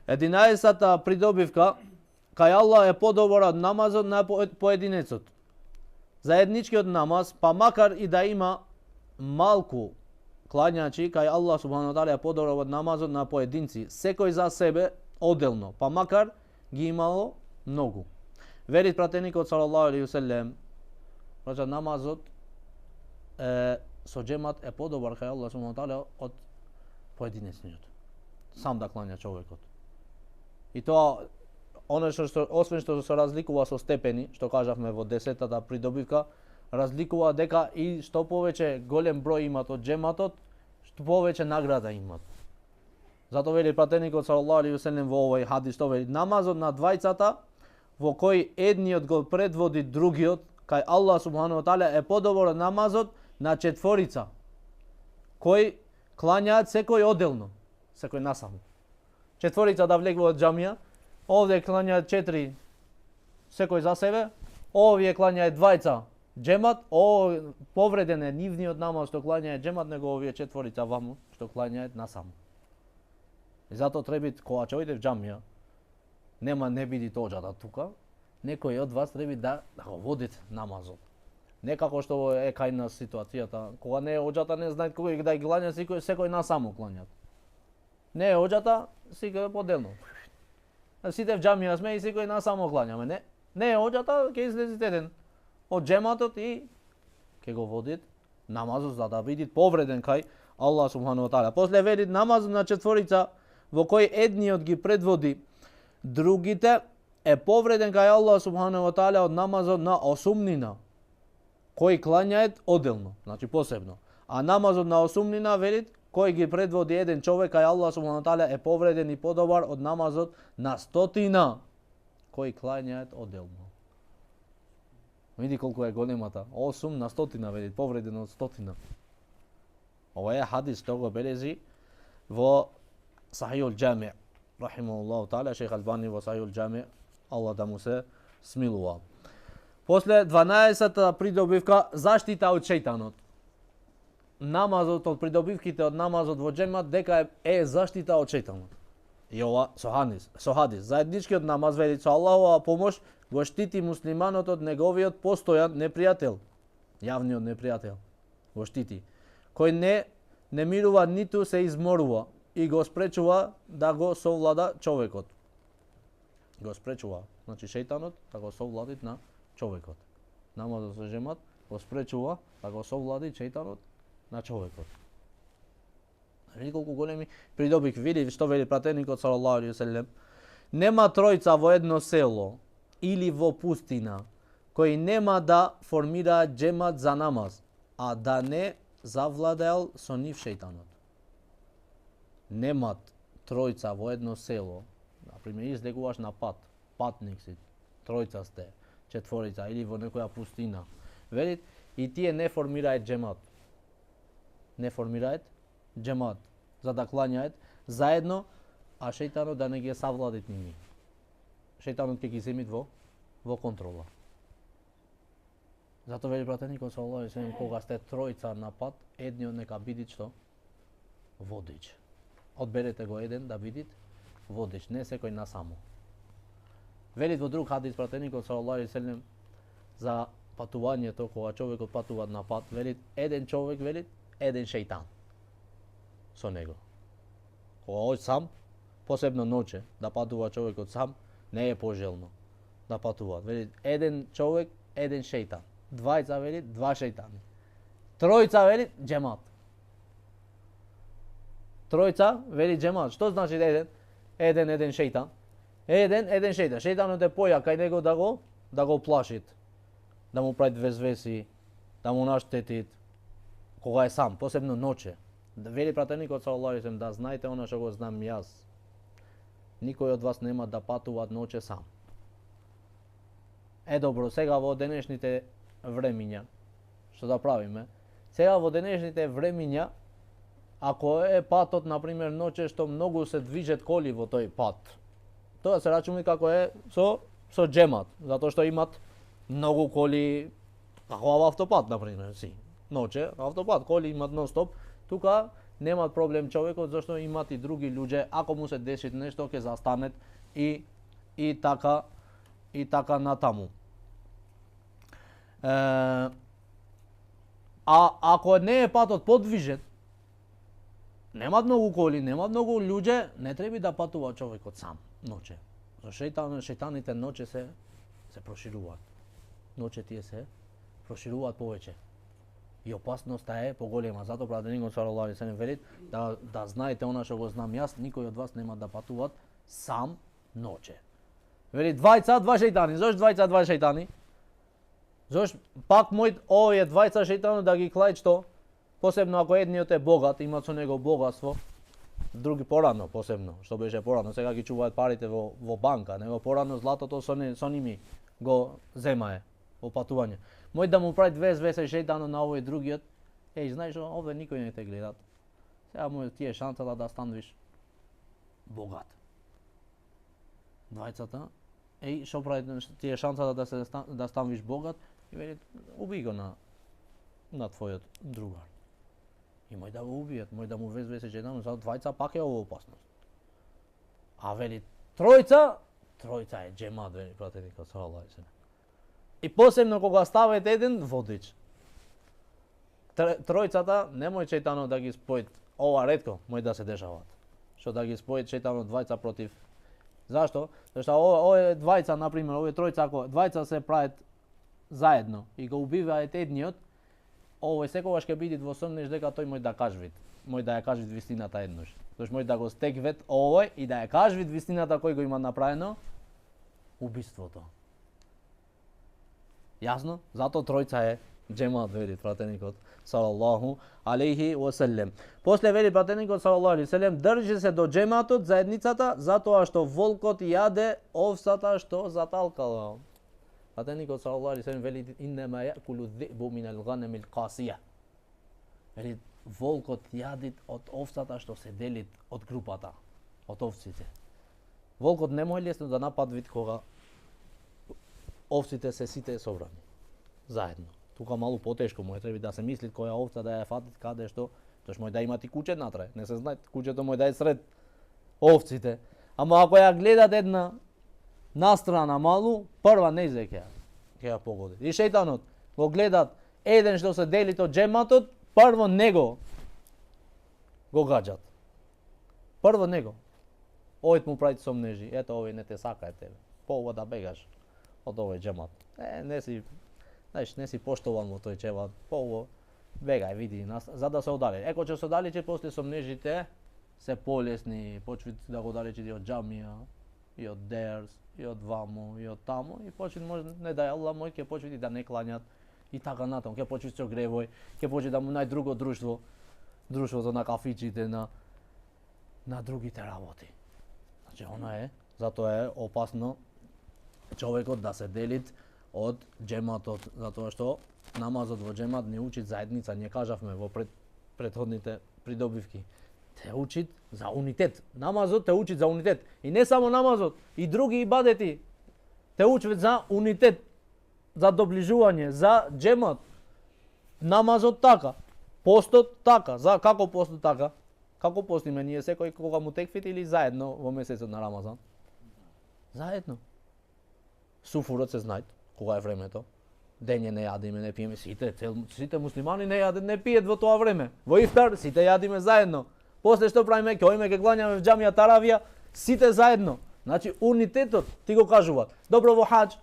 11-та придобивка, кај Аллах е подобар од намазот на поединецот. Заедничкиот намаз, па макар и да има малку клањачи, кај Аллах субхану ва таала е подобар од намазот на поединци, секој за себе одделно, па макар ги имало многу. Вели пратеникот салаллаху алейхи ве селем, намазот со џемат е подобар кај Аллах субхану ва таала од поединечниот. Сам да клања човекот. И тоа освен што се разликува со степени, што кажавме во 10-та придобивка, разликува дека и што повеќе голем број имат од џематот, што повеќе награда имат. Затоа вели пратеникот салаллаху алейхи ве селем во овој хадис, што вели намазот на двајцата во кој едниот го предводи другиот кај Аллах субхану ва таала е подобар од намазот на четворица кој клањаат секој одделно, секој насаму. Четворица да влегуваат џамија, овде клањаат 4 секој за себе, овие клањаат двајца џемат, повреден е нивниот намаз што клањаат џемат, него овие четворица ваму што клањаат насаму. И затоа треба кога ќе ојде в џамија, не биди оџата тука, некој од вас треба да го водите намазот. Не како што е кај нас ситуацијата, кога не е оџата, не знаат кој да ги клања, секој насаму клањат. Не е оџата, секој поделно. Сите в џамија сме и секој насаму клањаме. Не е оџата, ќе излезите еден од џематот и ќе го водит намазот за да биде повреден кај Аллах субхану ва таала. После вели намазот на четворица во кој едниот ги предводи другите е повреден кај Аллах субхану ва таала од намазот на осумнина кој клањаат одделно, значи посебно. А намазот на осумнина велит кој ги предводи еден човек кај Аллах субхану ва таала е повреден и подобар од намазот на стотина кој клањаат одделно. Види колку е големата. 8 на стотина велит, повреден од стотина. Ова е хадис што го бележи во Сахихул Џами, рахимахуллаху таала, шејх Албани во Сахихул Џами, Аллах да му се смилува. После 12-та придобивка, заштита од шејтанот. Намазот од придобивките од намазот во џемат дека е заштита од шејтанот. И ова со хадис. Заедничкиот намаз вели со Аллахова помош го штити муслиманот од неговиот постојан непријател, јавниот непријател. Го штити. Кој не мирува ниту се изморува и го спречува да го совлада човекот. Го спречува, значи шејтанот да го совлади на човекот. Намазот со џемат го спречува да го совлади шејтанот на човекот. Види колку големи придобив, види што вели пратеникот салаллаху алейхи ве селем. Нема тројца во едно село или во пустина кои нема да формираат џемат за намаз, а да не завладеал со нив шејтанот. Немат тројца во едно село, например, излегуваш на патник си, тројца сте, четворица или во некоја пустина. Велит, и тие не формираат џемат. Не формираат џемат за да клањаат заедно, а шејтанот да не ги savладит ними. Шејтанот ќе ги земит во контрола. Зато вели пратеникот салаллаху алейхи ве селем, кога сте тројца на пат, едниот нека биде што водич. Одберете го еден да биде водич, не секој насамо. Велит во друг хадис пратеникот салаллаху алейхи ве селем за патувањето, кога човекот патува на пат, велит еден човек, велит еден шејтан со него. Кога оди сам, посебно ноќе, да патува човекот сам, не е пожелно да патува. Велит еден човек, еден шејтан. Двајца велит, два шејтани. Тројца велит џемат. Тројца велит џемат. Што значи еден? Еден шејтан. Еден шејтан. Шејтанот е појак кај него да го плашит, да му прави везвеси, да му наштетит кога е сам, посебно ноќе. Вели пратеникот салаллаху алейхи ве селем, да знаете она што го знам јас. Никој од вас нема да патува ноќе сам. Добро, сега во денешните времиња, што да правиме? Сега во денешните времиња, ако е патот, например, ноќе што многу се движат коли во тој пат, тоа се рачуни како е со џемат, затоа што имат многу коли, како во автопат, например, си. Ноќе, автопат, коли имат нон-стоп, тука немат проблем човекот зашто имат и други луѓе, ако му се деси нешто ќе застанет и така натаму. А ако не е патот подвижен, немат многу коли, немат многу луѓе, не треба да патува човекот сам ноќе. За шејтаните ноќе се прошируваат. Ноќе тие се прошируваат повеќе. И опасноста е поголема. Затоа пратеникот салаллаху алейхи ва салем вели да знаете она што го знам јас, никој од вас нема да патуваат сам ноќе. Вели двајца, два шејтани. Зошто двајца, два шејтани? Зошто пак овие двајца шејтани да ги клајат што? Посебно ако едниот е богат, има со него богатство, други порано посебно, што беше порано, сега ги чуваат парите во банка, него порано златото со ними го земае во патување. Мој да му прави весе шејтано на овој другиот, знаеш, овде никој не те гледат. Сега му ти е шансата да станеш богат. Двајцата, што прави ти е шансата да станеш богат, и вели уби го на твојот другар. И мој да го убијат, мој да му везе шејтано, за двајца пак е ово опасност. А вели тројца е џемат, вели пратеникот салаллаху алейхи ва салем. И посебно кога стават еден водич. Тројцата немој шејтанот да ги спојат. Ова ретко мој да се дешават. Што да ги спојат шејтанот двајца против. Зашто? Зашто овие двајца, на пример, овие тројца, ако двајца се прават заедно и го убиваат едниот, овој секогаш ќе биде во сомнеш дека тој мој да кажвит. Мој да ја кажвит вистината еднош. Тош мој да го стеквет овој и да ја кажвит вистината кој го има направено убиството. Јасно? Зато тројца е џемат, вели пратеникот салаллаху алейхи ва салем. После вели пратеникот салаллаху алейхи ва салем, држи се до џематот, заедницата, затоа што волкот јаде овцата што заталкала. Пратеникот салаллаху алейхи ва салем вели иннама јакулу ذئبу минал ганамил қасија. Вели волкот јади од овцата што се делит од групата, од овците. Волкот не може лесно да нападвит кога овците се сите собрани заедно. Тука малку потешко му треба да се мисли која овца да ја фатит каде што, тош може да имат и куче натре, не се знае, кучето може да е сред овците. Ама ако ја гледат една настрана малу, прва нејзе ќе ја погоди. И шејтанот го гледат еден што се дели од џематот, прво него го гаѓат. Прво него. Овој му прави сомнежи, ето овој не те сака тебе. По да бегаш од овој џемат. Не си поштован во тој џемат. По бегај, види, за да се оддали. Еко ќе се оддалечи, после сомнежите се полесни, почви да го оддалечи и од џамија, и од дерс, и од ваму, и од таму, и почви може не да Аллах мој ќе почви да не клањат и така натаму, ќе почви со гревој, ќе почви да му најде друго друштво, друштвото на кафичите, на другите работи. Значи она е, затоа е опасно човекот да се делит од џематот, затоа што намазот во џемат не учит заедница, ние кажавме во претходните придобивки. Те учит за унитет. Намазот те учит за унитет. И не само намазот, и други ибадети те учат за унитет, за доближување, за џемат. Намазот така, постот така, за како постот така? Како постиме ние секој кога му текфит или заедно во месецот на Рамазан? Заедно. Суфурот се знаат кога е времето. Дење не јадиме, не пиеме, сите муслимани не јадат, не пијат во тоа време. Во ифтар сите јадиме заедно. После што правиме, ќе оиме, ќе клањаме в џамија таравија, сите заедно. Значи унитетот ти го кажуваат. Добро во хаџ,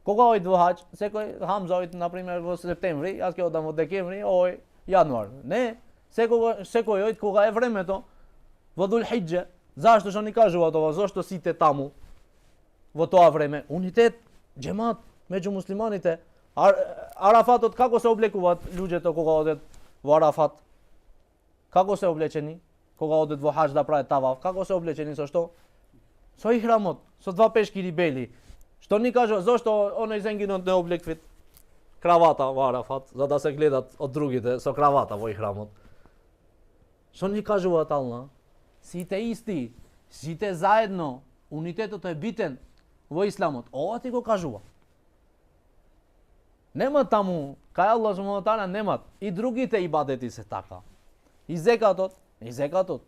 кога оид во хаџ, секој Хамза оид на пример во септември, јас ќе одам во декември, овој јануар. Не, секој оид кога е времето во Дулхиџе. Зашто што ни кажуваат ова? Зошто сите таму во тоа време? Унитет, џемат меѓу муслиманите. Арафатот како се облекуваат луѓето кога одат во Арафат? Како се облечени? Кога одат во хаџ да прават таваф, како се облечени, со што? Со ихрамот, со два пешкири бели. Што ни кажува, зошто оној зенгинот не облеквит кравата во Арафат, за да се гледат од другите со кравата во ихрамот? Што ни кажуваат Аллах? Сите исти, сите заедно, унитетот е битен во исламот. Ова ти го кажува. Нема таму, кај Аллах субхану ва таала немат. И другите ибадети се така. И зекатот, И зекатот.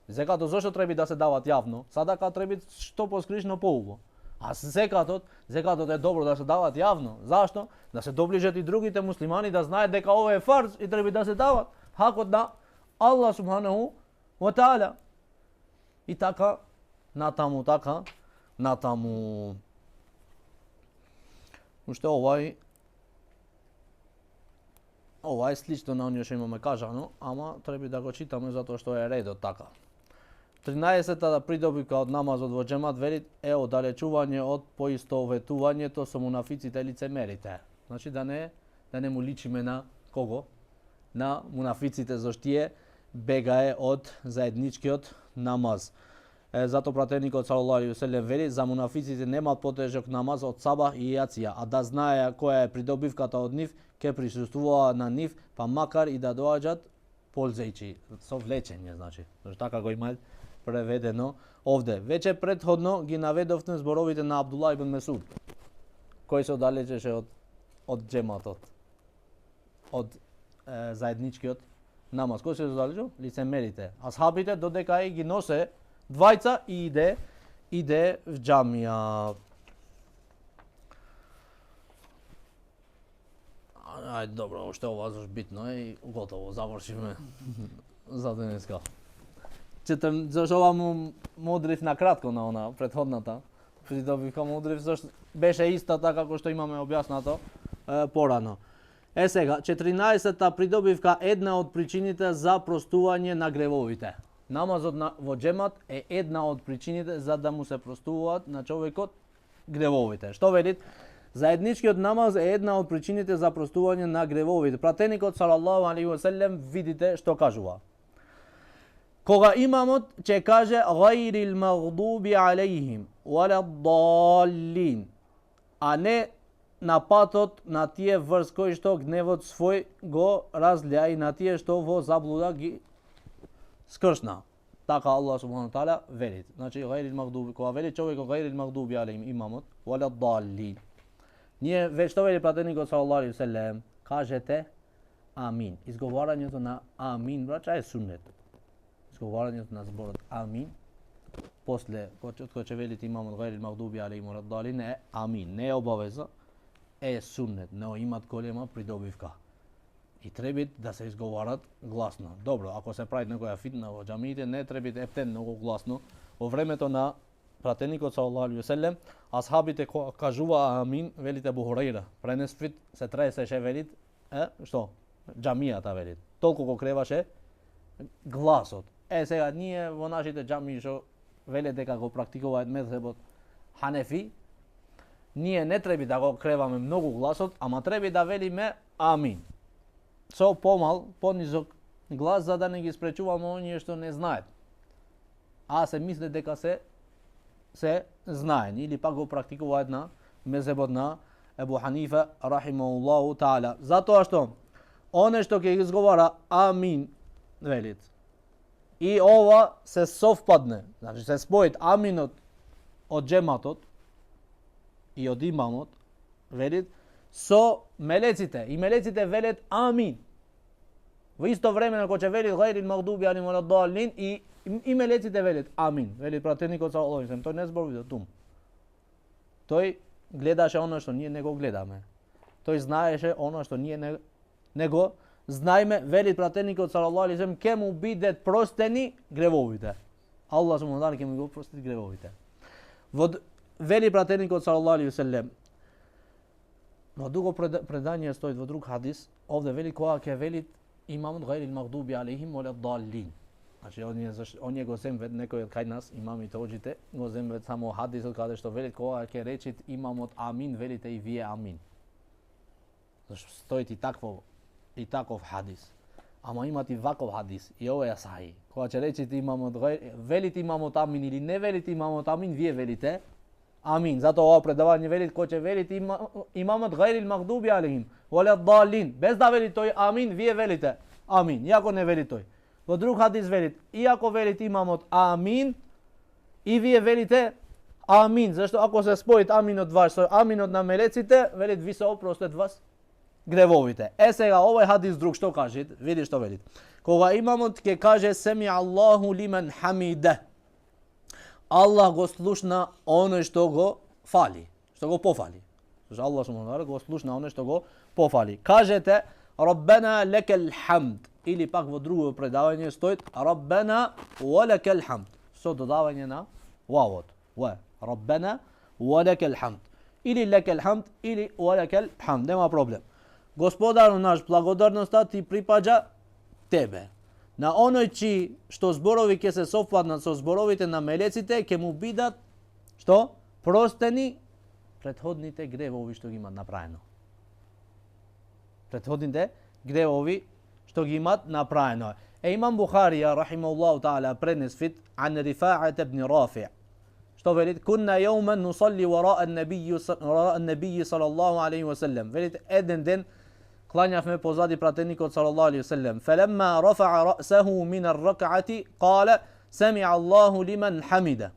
Зекатот зошто треба да се дават јавно? Садака треба што поскришно поубаво. А зекатот е добро да се дават јавно. Зашто? Да се доближат и другите муслимани да знаат дека ова е фарз и треба да се дават хакот на Аллах субханаху ва таала. И така натаму. Уште ова е слично на оние што имаме кажано, ама треба да го читаме затоа што е редот така. 13-та придобивка од намазот во џемат велит е оддалечување од поистоветувањето со мунафиците лицемерите. Значи да не му личиме на кого? На мунафиците, зашто тие бегае од заедничкиот намаз. Зато пратеникот салаллаху алейхи ве селем вели за мунафиците немаат потежок намаз од сабах и јација, а да знаеа која е придобивката од нив, ке присуствуваа на нив, па макар и да доаѓаат ползејчи, со влечење, значи. Зашто така го имаат преведено овде. Веќе претходно ги наведовме зборовите на Абдулла ибн Месуд, кој се оддалечеше од џематот, од заедничкиот намаз. Кој се оддалечил? Лицемерите. Асхабите додека ги носе двајца и иде в џамија. Ајде, добро, уште ова зашто битно е и готово, завршиме за денеска. Четам, зашто ова му одрив на кратко на она претходната придобивка му одрив, зашто беше истата како што имаме објаснато порано. Сега, 14-та придобивка една од причините за простување на гревовите. Намазот во џемат е една од причините за да му се простуваат на човекот гревовите. Што велит? Заедничкиот намаз е една од причините за простување на гревовите. Пратеникот салаллаху алейхи ве селем видите што кажува. Кога имамот ќе каже гајрил магдуби алейхим валаддаллин, а не на патот на тие врз кои што гневот свој го разлија и на тие што во заблуда ги скршна. Така Аллах субхану таала вели. Значи гајрил магдуби, кога вели човекот гајрил магдуби алейхим имамот валаддаллин. Ние веќе што вели пратеникот салаллаху алейхи ве селем, кажете амин. Изговарањето на амин, брача, е суннет. Изговарањето на зборот амин после кога ќе велите имамот гајрил магдуби алейхим валаддаллин е амин, не е обавеза, е суннет, но имат голема придобивка. И треба да се изговарат гласно. Добро, ако се прави некоја фитна во џамиите, не треба ептен многу гласно. Во времето на пратеникот салаллаху алейхи ве селем, асхабите кажува амин, велите Абу Хурайра. Пренесфит се тресеше велит, што? Џамијата велит. Толку го креваше гласот. Сега ние во нашите џамии што веле дека го практикуваат мезхебот Ханефи, ние не треба да го креваме многу гласот, ама треба да велиме амин. Со понизок глас, за да не ги спречуваме оние што не знаат. А се мисле дека се знаени или пак го практикуваат на мезхебот на Ебу Ханифа рахимахуллаху таала. Затоа што оне што ќе изговара амин велит. И ова се совпадне, значи се споит аминот од џематот и од имамот велит со мелеците и мелеците велят амин. Во исто време кога ќе велит гајрил магдуби алейхим валаддаллин и мелеците велят амин. Велит пратеникот салаллаху алейхи ве селем, тој не зборува за тум. Тој гледаше оно што ние не го гледаме. Тој знаеше оно што ние не го знаеме, велит пратеникот салаллаху алейхи ве селем, ке му бидат простени гревовите. Аллах субхану таала ке му го прости гревовите. Вели пратеникот салаллаху алейхи ве селем, во друго предање стои во друг хадис, овде вели кога ќе велит имамот гајрил магдуби алейхим валаддаллин. Значи оние го земвет некој од кај нас имамите оџите го земвет само хадисот каде што велит кога ќе речит имамот амин, велите и вие амин. Зашто стои и таков хадис. Ама имат и ваков хадис и ова е сахи. Кога ќе речите имамот велите имамот амин или не велите имамот амин, вие велите амин. Затоа ова предавање велит кој ќе велите имамот гајрил магдуби алейхим валаддаллин. Без да вели тој амин, вие велите амин. Иако не вели тој. Во друг хадис велит, иако велите имамот амин, и вие велите амин. Зашто ако се споит аминот ваш со аминот на мелеците, велит ви се опростет вас гревовите. Сега овој хадис друг што каже? Види што вели. Кога имамот ќе каже семи Аллаху лимен хамиде, Аллах го слушна оној што го фали, што го пофали. Зашто Аллах субхану го слушна оној што го пофали. Кажете Раббена лекел хамд, или пак во друго предавање стоит Раббена ва лекел хамд, со додавање на вавот. Раббена ва лекел хамд. Или лекел хамд, или ва лекел хамд, нема проблем. Господару наш, благодарноста ти припаѓа тебе. На оној што зборови ќе се совпаднат со зборовите на мелеците, ќе му бидат што? Простени претходните гревови што ги имат направено. Претходните гревови што ги имат направено. Имам Бухарија рахимахуллаху таала пренесфит ан Рифа'ат ibn Rafi'. Што велит? Кунна јаумен нусалли вара'a an-набији салаллаху алейхи ва селлем. Велит еден ден клањавме позади пратеникот салаллаху алейхи ва селлем. Фелемма рафа'a рa'саху мин ар-рак'ати qala сами'a Аллаху лиман хамида.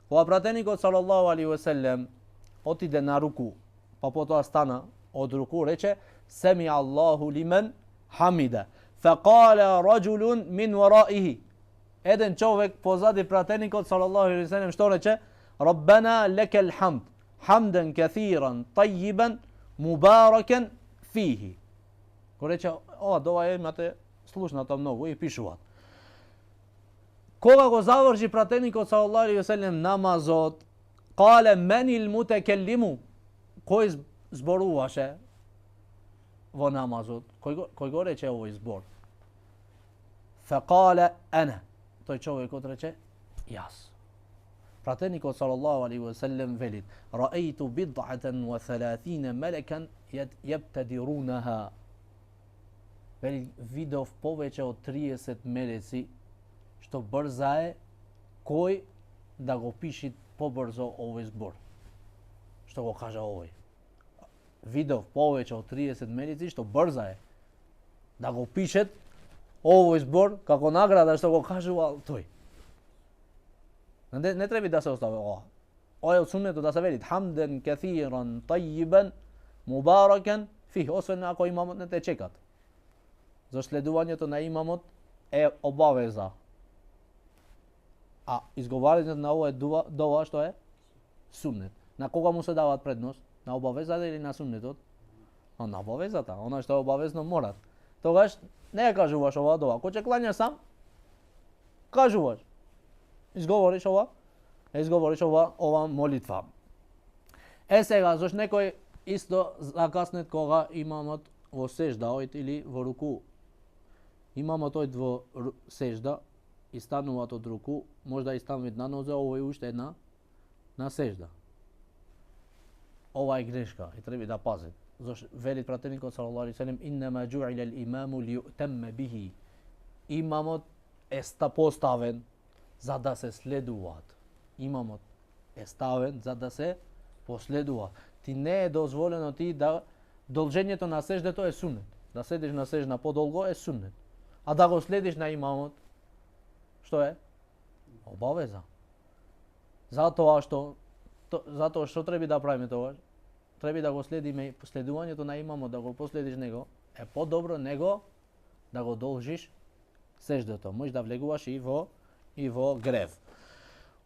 Кога пратеникот салаллаху алейхи ва селлем отиде на руку, па потоа стана од руку, рече сами'a Аллаху лиман хамида. Фaqala раджулун мин вара'ihi. Еден човек позади пратеникот салаллаху алейхи ва селлем што рече? Раббана лекел хамд, хамдан каthиран, тајибан, мубаракен фихи. Го рече, ова дова имате слушнато многу и пишуваат. Кога го заврши пратеникот салаллаху алейхи ва селлем намазот, кале менил мутекелиму, кој зборуваше во намазот? Кој го рече овој збор? Факале ана. Тој човекот рече јас. Пратеникот салаллаху алейхи ва селлем велит: раејту бид'атан ва 30 мелекан јабтадирунаха. Вели, видов повеќе од 30 мелеци што брзае кој да го пиши побрзо овој збор. Што го кажа овој? Видов повеќе од 30 мелеци што брзае да го пишет овој збор како награда што го кажува тој. Не треба да се остави ова. Ова е од суннето да се вели хамден каthиран тајибан мубаракен фих, освен ако имамот не те чекат. За следувањето на имамот е обавеза. А изговарањето на ова дова што е суннет. На кога му се дават предност? На обавезата или на суннетот? На обавезата, она што е обавезно морат. Тогаш не ја кажуваш ова дова. Кој ќе клања сам, кажуваш. Изговориш ова молитва. Сега, зашто некој исто закаснет кога имамот во сежда ојд или во руку. Имамот ојд во сежда и стануваат од руку, можда и стануваат на нозе, овој уште една на сежда. Ова е грешка и треба да пазат. Зашто вели пратеникот салаллаху алейхи ва селлем иннама џу'ила ал-имаму лию'тамма бихи. Имамот е поставен за да се следуваат. Имамот е ставен за да се последува. Ти не е дозволено ти да должењето на сеждето е суннет. Да седиш на сежда подолго е суннет. А да го следиш на имамот што е? Обавеза. Затоа што треба да правиме тоа? Треба да го следиме следувањето на имамот, да го последиш него, е подобро него да го должиш сеждето. Можеш да влегуваш и во грев.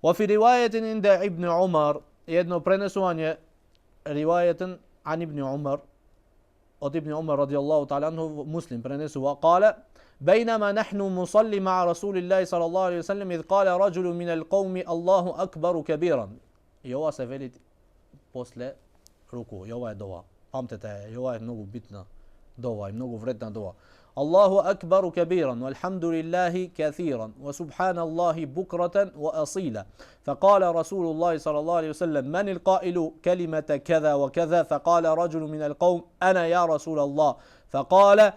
Wa fi riwayatin inda Ibn Umar, jedno prenesување riwayatin an Ibn Umar, od Ibn Umar radijallahu ta'ala anhu, Muslim prenesува, قال بينما نحن مصلي مع رسول الله صلى الله عليه وسلم إذ قال رجل من القوم الله أكبر كبيرا. И ова се вели после руку, и ова е дова. Памтете, и ова е многу битна дова и многу вредна дова. الله أكبر كبيرا والحمد لله كثيرا وسبحان الله بكرة وأصيلا. فقال رسول الله صلى الله عليه وسلم من القائل كلمة كذا وكذا؟ فقال رجل من القوم أنا يا رسول الله. فقال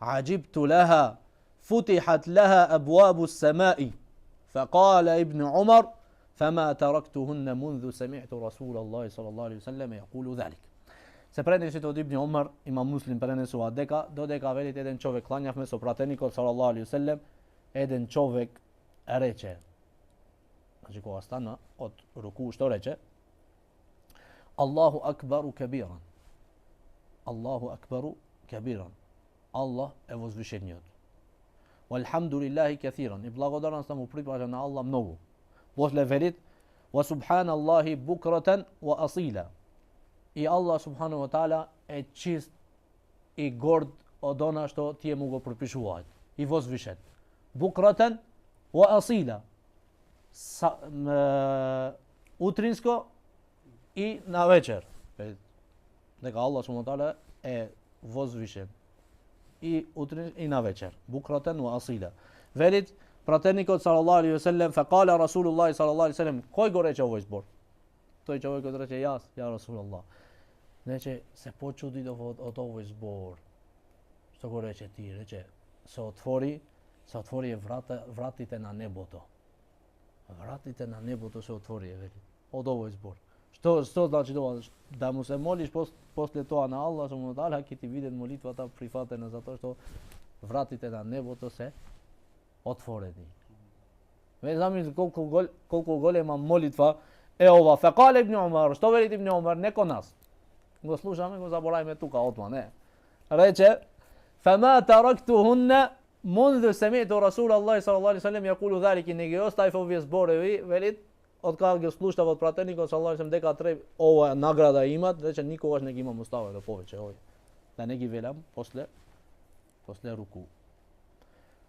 عجبت لها فتحت لها أبواب السماء. فقال ابن عمر فما تركتهن منذ سمعت رسول الله صلى الله عليه وسلم يقول ذلك. Се пренесите од Ибн Омар, има Муслим пренесува додека велите еден човек клањавме со пратеникот салаллаху алейхи ve sellem, еден човек рече, значи кога стана од руку, што рече? Аллаху акбару кабиран. Аллаху акбару кабиран. Allah е возвишениот. Walhamdulillahi kathiran. И благодарност му припаѓа на Allah многу. После велит: "Wa subhanallahi bukratan wa asila." И Allah subhanahu wa taala е чист и горд од она што тие му го припишуваат. И возвишен. Bukratan wa asila. Утринско и на вечер. Дека Allah subhanahu wa taala е возвишен и утрин и на вечер. Букратен ва асила. Велит пратеникот салаллаху алейхи ве селем, фекала Расулуллах салаллаху алейхи ве селем, кој го рече овој збор? Тој човекот рече јас, ја Расулуллах. Рече се почуди од овој збор. Што го рече ти? Рече се отвори вратите на небото. Вратите на небото се отвори, вели. Од овој збор. Што значи тоа? Да му се молиш после тоа на Allah subhanahu wa taala, ќе ти биде молитвата прифатена затоа што вратите на небото се отворени. Ве замисли колку голема молитва е ова. Фекале ибн Умар, што вели ибн Умар, не кон нас. Го слушаме, го забораваме тука отма, не. Рече: "Фама тарактухунна منذ سمعت رسول الله صلى الله عليه وسلم يقول ذلك", не ги оставив овие зборови, вели, од кога ги слушав од пратеникот саллаллаху алейхи дека треба ова награда имат, рече никогаш не ги имам оставено повеќе овие. Да не ги велам после руку.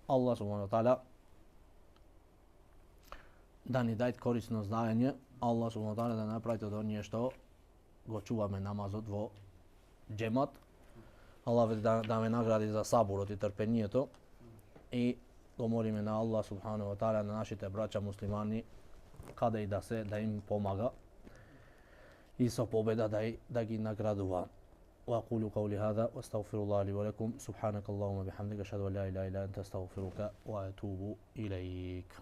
Allah subhanahu wa taala да ни даде корисно знаење, Allah subhanahu wa taala да направи од оние што го чуваме намазот во џемат. Allah да ме награди за сабурот и трпението и го молиме на Allah subhanahu wa taala на нашите браќа муслимани каде и да се, да им помага и со победа да ги наградува. وأقول قولي هذا واستغفر الله لي ولكم. سبحانك اللهم وبحمدك أشهد أن لا إله إلا أنت أستغفرك وأتوب إليك.